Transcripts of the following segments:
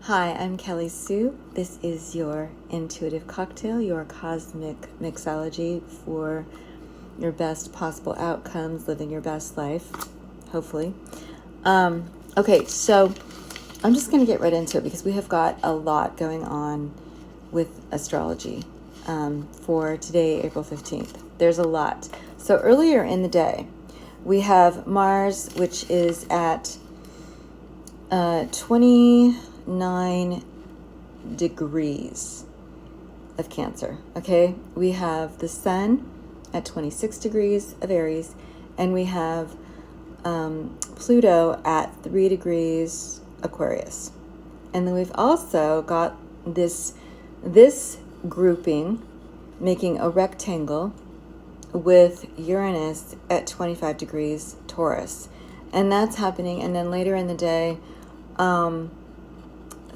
Hi, I'm Kelly Sue. This is your intuitive cocktail, your cosmic mixology for your best possible outcomes, living your best life, hopefully. Okay, so I'm just going to get right into it because we have got a lot going on with astrology for today, April 15th. There's a lot. So earlier in the day, we have Mars, which is at 29 degrees of Cancer. Okay, we have the Sun at 26 degrees of Aries, and we have Pluto at 3 degrees Aquarius. And then we've also got this grouping making a rectangle with Uranus at 25 degrees Taurus. And that's happening. And then later in the day,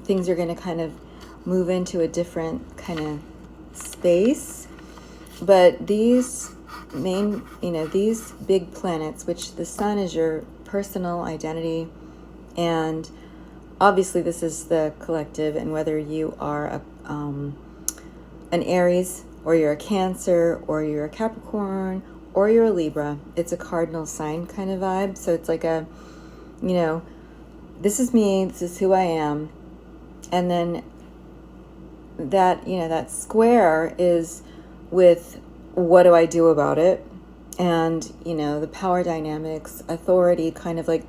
things are going to kind of move into a different kind of space. But these these big planets, which the Sun is your personal identity, and obviously this is the collective, and whether you are an Aries, or you're a Cancer, or you're a Capricorn, or you're a Libra, it's a cardinal sign kind of vibe. So it's like a, this is me, this is who I am. And then that, that square is with what do I do about it? And, the power dynamics, authority, kind of like,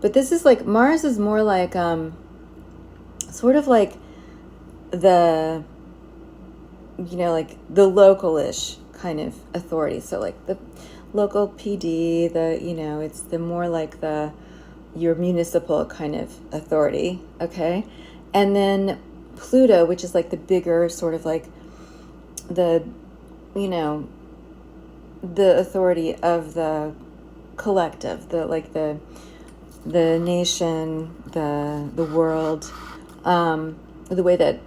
but this is like, Mars is more like, sort of like the, like the local-ish kind of authority. So like the local PD, it's the more like your municipal kind of authority. Okay. And then Pluto, which is like the bigger sort of like the authority of the collective, the nation, the world, the way that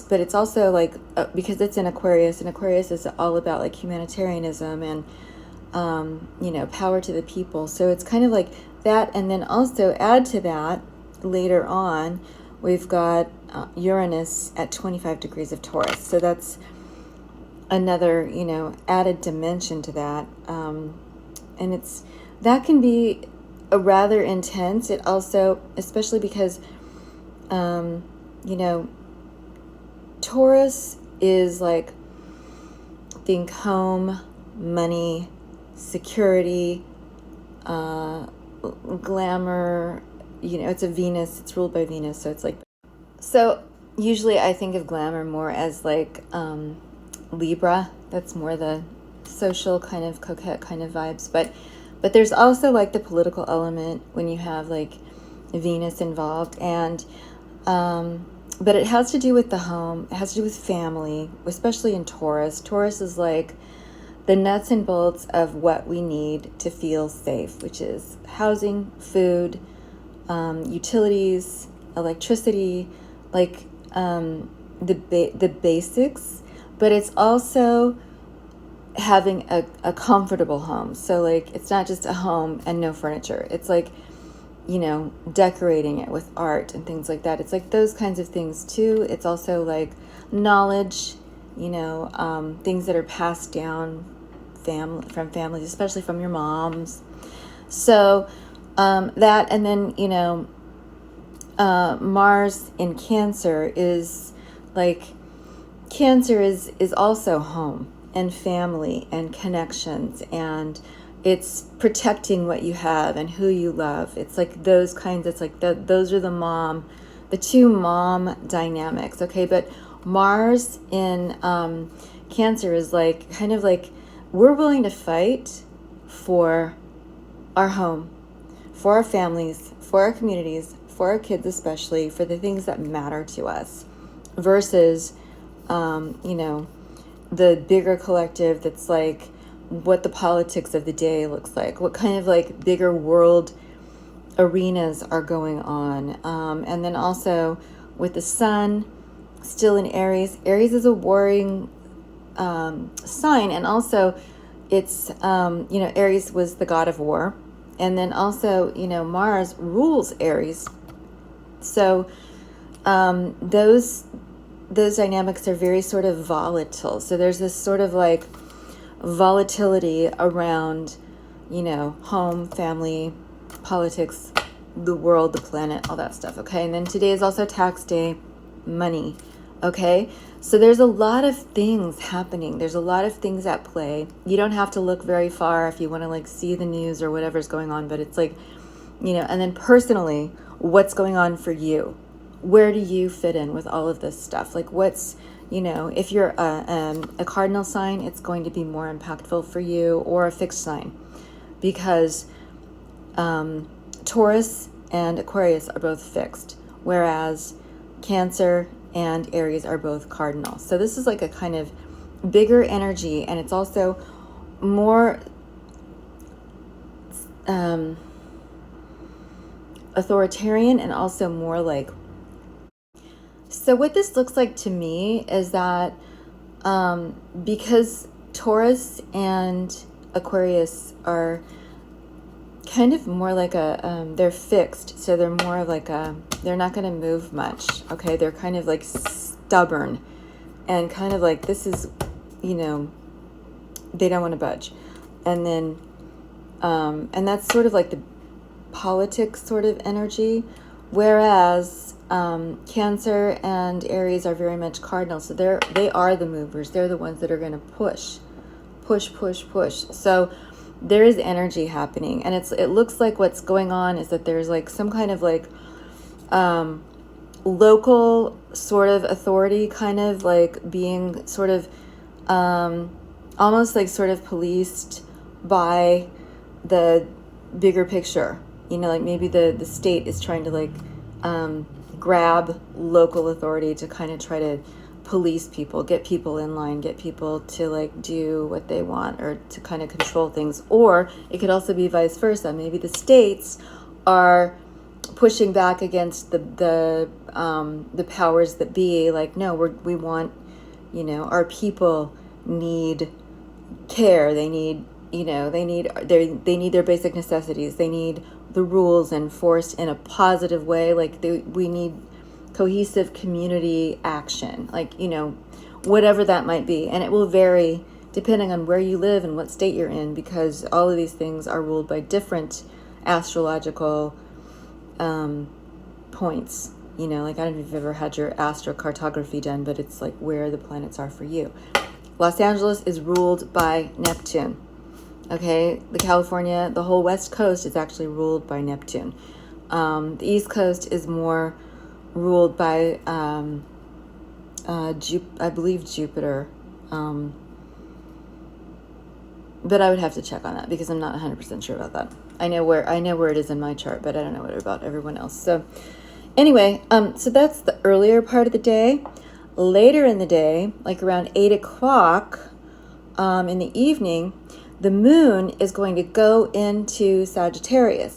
but it's also like, because it's in Aquarius, and Aquarius is all about like humanitarianism and, power to the people. So it's kind of like that. And then also add to that later on, we've got Uranus at 25 degrees of Taurus. So that's another, added dimension to that. And that can be a rather intense. It also, especially because, Taurus is like, think home, money, security, glamour, it's a Venus, it's ruled by Venus. So it's like, so usually I think of glamour more as like, Libra. That's more the social kind of coquette kind of vibes. But there's also like the political element when you have like Venus involved. And, but it has to do with the home. It has to do with family, especially in Taurus. Taurus is like the nuts and bolts of what we need to feel safe, which is housing, food, utilities, electricity, like the basics. But it's also having a comfortable home. So like, it's not just a home and no furniture. It's like, decorating it with art and things like that. It's like those kinds of things too. It's also like knowledge, things that are passed down from families, especially from your moms. So that, and then, Mars in Cancer is like, Cancer is also home and family and connections, and it's protecting what you have and who you love. It's like those kinds. It's like those are the two mom dynamics. Okay, but Mars in Cancer is like kind of like, we're willing to fight for our home, for our families, for our communities, for our kids, especially for the things that matter to us, versus the bigger collective that's like what the politics of the day looks like, what kind of like bigger world arenas are going on. And then also with the Sun still in Aries. Aries is a warring sign, and also it's, Aries was the god of war. And then also, Mars rules Aries. So those dynamics are very sort of volatile. So there's this sort of like volatility around, you know, home, family, politics, the world, the planet, all that stuff. Okay. And then today is also tax day, money. Okay. So there's a lot of things happening. There's a lot of things at play. You don't have to look very far if you want to like see the news or whatever's going on, but it's like, you know, and then personally, what's going on for you? Where do you fit in with all of this stuff? Like what's, you know, if you're a cardinal sign, it's going to be more impactful for you, or a fixed sign, because Taurus and Aquarius are both fixed, whereas Cancer and Aries are both cardinal. So this is like a kind of bigger energy, and it's also more authoritarian, and also more like, so what this looks like to me is that because Taurus and Aquarius are kind of more like a, they're fixed, so they're more of like a, they're not going to move much, okay? They're kind of like stubborn, and kind of like, this is, you know, they don't want to budge. And then, and that's sort of like the politics sort of energy, whereas Cancer and Aries are very much cardinal. So they are the movers. They're the ones that are going to push. So there is energy happening, and it looks like what's going on is that there's like some kind of like local sort of authority, kind of like being sort of almost like sort of policed by the bigger picture. You know, like maybe the state is trying to like grab local authority to kind of try to police people, get people in line, get people to like do what they want, or to kind of control things. Or it could also be vice versa. Maybe the states are pushing back against the powers that be, like, no, we want, you know, our people need care. They need, you know, they need their basic necessities. They need the rules enforced in a positive way. Like we need cohesive community action, like, you know, whatever that might be. And it will vary depending on where you live and what state you're in, because all of these things are ruled by different astrological points. You know, like, I don't know if you've ever had your astrocartography done, but it's like where the planets are for you. Los Angeles is ruled by Neptune. Okay, the California, the whole West Coast is actually ruled by Neptune. The East Coast is more ruled by, I believe Jupiter. But I would have to check on that, because I'm not 100% sure about that. I know where it is in my chart, but I don't know what about everyone else. So anyway, so that's the earlier part of the day. Later in the day, like around 8 o'clock in the evening, the moon is going to go into Sagittarius.